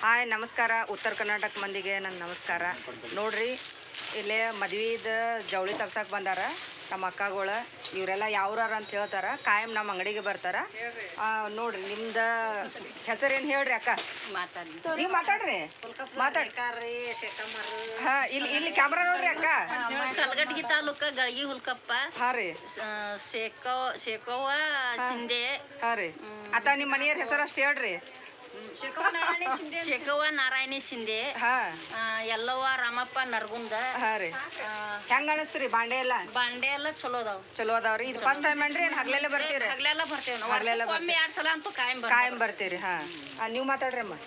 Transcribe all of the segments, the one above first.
Hi ನಮಸ್ಕಾರ. ಉತ್ತರ ಕರ್ನಾಟಕ ಮಂದಿಗೆ ನನ್ನ ನಮಸ್ಕಾರ. ನೋಡ್ರಿ ಇಲ್ಲೇ ಮದ್ವೆದ ಜವಳಿ ತಗ್ಸಕ್ಕೆ ಬಂದಾರ ನಮ್ಮ ಅಕ್ಕಗಳು. ಇವರೆಲ್ಲ ಯಾವ್ರಾರ ಅಂತ ಹೇಳ್ತಾರ. ಕಾಯಂ ನಮ್ಮ ಅಂಗಡಿಗೆ ಬರ್ತಾರ. ನೋಡ್ರಿ ನಿಮ್ದು ಹೆಸರೇನು ಹೇಳ್ರಿ ಅಕ್ಕ? ನೀವು ಮಾತಾಡ್ರಿ. ಮಾತಾಡ್ರಿ. ಹಾಂ, ಇಲ್ಲಿ ಕ್ಯಾಮ್ರಾ ನೋಡ್ರಿ ಅಕ್ಕ. ಕಲಘಟಗಿ ತಾಲೂಕ ಗಳಗಿ ಹುಲ್ಕಪ್ಪ. ಹಾಂ ರೀ. ಶೇಖವ್ವ ಶಿಂದೆ. ಹಾಂ ರೀ. ಅತ್ತ ನಿಮ್ಮ ಮನೆಯವ್ರ ಹೆಸರು ಅಷ್ಟು ಹೇಳ್ರಿ. ಶೇಖವ್ವ ನಾರಾಯಣಿ ಶಿಂದೆ. ಎಲ್ಲವ್ವ ರಾಮಪ್ಪ ನರ್ಗುಂದ. ಹಾಂ ರೀ. ಹೆಂಗೆ ಅನಿಸ್ತೀರಿ ಬಾಂಡೆ ಎಲ್ಲ? ಬಾಂಡೆ ಎಲ್ಲ ಚಲೋ ಅದಾವ. ಚಲೋ ಅದಾವ್ರಿ. ಇದು ಫಸ್ಟ್ ಟೈಮ್ ಏನ್ರಿ? ಏನು ಹಗ್ಲೆಲ್ಲ ಬರ್ತೀರಿ? ಹಗಲೆಲ್ಲ ಬರ್ತೇವೆ ನಾವು. ಒಮ್ಮೆ 2 ಸಲ ಅಂತೂ ಕಾಯಂ ಬರ್ತೀರಿ. ಹಾಂ, ನೀವು ಮಾತಾಡ್ರಿ ಅಮ್ಮ.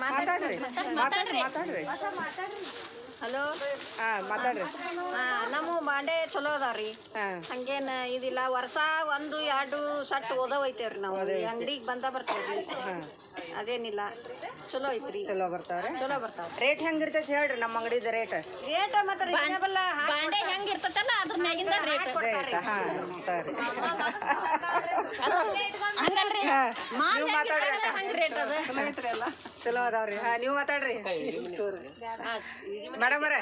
ಮಾತಾಡ್ರಿ. ಹಲೋ. ಹಾಂ, ಮಾತಾಡ್ರಿ. ನಮ್ಮ ಬಾಂಡೆ ಚಲೋ ಅದಾವ್ರಿ. ಹಂಗೇನು ಇದಿಲ್ಲ. ವರ್ಷ 1-2 ಸಟ್ ಓದವೈತೇವ್ರಿ ನಾವು. ಅಂಗಡಿಗೆ ಬರ್ತೇವ್ರಿ. ಅದೇನಿಲ್ಲ, ಚಲೋ ಐತ್ರಿ. ಚಲೋ ಬರ್ತಾವ್ರಿ. ರೇಟ್ ಹೆಂಗಿರ್ತೈತಿ ಹೇಳ್ರಿ ನಮ್ಮ ಅಂಗಡಿದ ರೇಟ್? ಮತ್ತೆ ರೀಸನೇಬಲ್. ಬಾಂಡೆ ಹೆಂಗ್ ಇರ್ತೈತಲ್ಲ ಅದ್ರ ಮ್ಯಾಗಿಂದ ರೇಟ್. ಹಾಂ, ಸರಿ. ಹಂಗಲ್ರಿ, ನೀವು ಮಾತಾಡ್ರಿ. ಹಂಗ ರೇಟ್ ಅದ. ಚಲೋ ಅದಾವ್ರಿ. ಹಾಂ, ನೀವು ಮಾತಾಡ್ರಿ. ಮೇಡಮ್ ಅವರೇ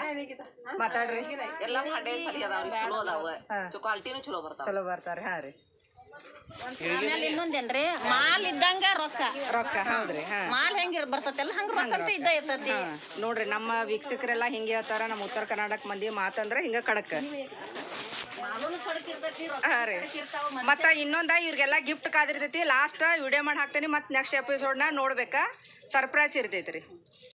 ಮಾತಾಡ್ರಿ. ಎಲ್ಲ ಬಾಂಡೆ ಸರಿ ಅದಾವ್ರಿ, ಚಲೋ ಅದಾವ. ಕ್ವಾಲಿಟಿನೂ ಚಲೋ ಬರ್ತಾರೆ. ಹಾಂ ರೀ. ಆಮೇಲೆ ಇನ್ನೊಂದೇನ್ರಿ, ಮಾಲ್ ಇದ್ದಂಗ ರೊಕ್ಕ. ಹೌದ್ರಿ. ಮಾಲ್ ಹೆಂಗ್ ಬರ್ತೈತಲ್ಲ ಹಂಗ ರೊಕ್ಕ ಇದ್ದ ಇರ್ತೈತಿ. ನೋಡ್ರಿ ನಮ್ಮ ವೀಕ್ಷಕರೆಲ್ಲ ಹಿಂಗೆ ಹೇಳ್ತಾರ. ನಮ್ಮ ಉತ್ತರ ಕರ್ನಾಟಕ ಮಂದಿ ಮಾತಂದ್ರೆ ಹಿಂಗ ಕಡಕ್. ಹಾಂ ರೀ. ಮತ್ತು ಇನ್ನೊಂದ ಇವ್ರಿಗೆಲ್ಲ ಗಿಫ್ಟ್ ಕಾದಿರ್ತೈತಿ. ಲಾಸ್ಟ್ ವಿಡಿಯೋ ಮಾಡಿ ಹಾಕ್ತೀನಿ. ಮತ್ತು ನೆಕ್ಸ್ಟ್ ಎಪಿಸೋಡ್ನ ನೋಡ್ಬೇಕಾ, ಸರ್ಪ್ರೈಸ್ ಇರ್ತೈತಿ ರೀ.